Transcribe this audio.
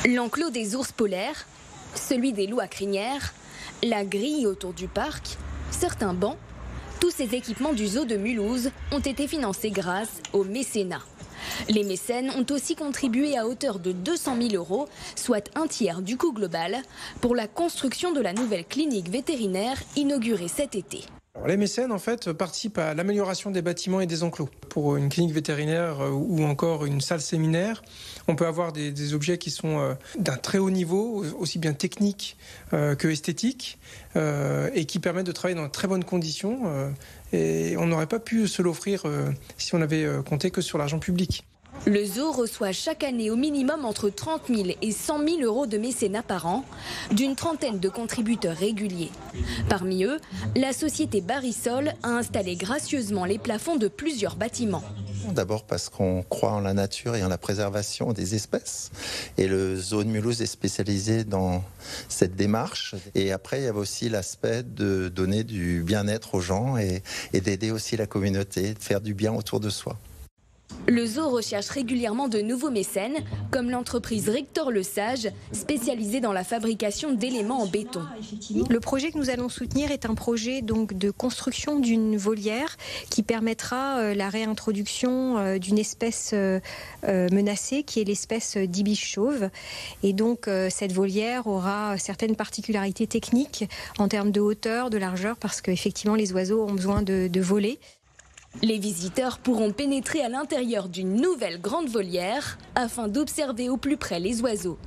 L'enclos des ours polaires, celui des loups à crinière, la grille autour du parc, certains bancs, tous ces équipements du zoo de Mulhouse ont été financés grâce au mécénat. Les mécènes ont aussi contribué à hauteur de 200 000 €, soit un tiers du coût global, pour la construction de la nouvelle clinique vétérinaire inaugurée cet été. Les mécènes en fait participent à l'amélioration des bâtiments et des enclos. Pour une clinique vétérinaire ou encore une salle séminaire, on peut avoir des objets qui sont d'un très haut niveau, aussi bien technique que esthétique, et qui permettent de travailler dans de très bonnes conditions. Et on n'aurait pas pu se l'offrir si on avait compté que sur l'argent public. Le zoo reçoit chaque année au minimum entre 30 000 et 100 000 € de mécénat par an, d'une trentaine de contributeurs réguliers. Parmi eux, la société Barisol a installé gracieusement les plafonds de plusieurs bâtiments. D'abord parce qu'on croit en la nature et en la préservation des espèces. Et le zoo de Mulhouse est spécialisé dans cette démarche. Et après, il y avait aussi l'aspect de donner du bien-être aux gens et d'aider aussi la communauté, de faire du bien autour de soi. Le zoo recherche régulièrement de nouveaux mécènes, comme l'entreprise Rector Le Sage, spécialisée dans la fabrication d'éléments en béton. Le projet que nous allons soutenir est un projet donc de construction d'une volière qui permettra la réintroduction d'une espèce menacée, qui est l'espèce d'ibiche chauve. Et donc cette volière aura certaines particularités techniques en termes de hauteur, de largeur, parce qu'effectivement les oiseaux ont besoin de voler. Les visiteurs pourront pénétrer à l'intérieur d'une nouvelle grande volière afin d'observer au plus près les oiseaux.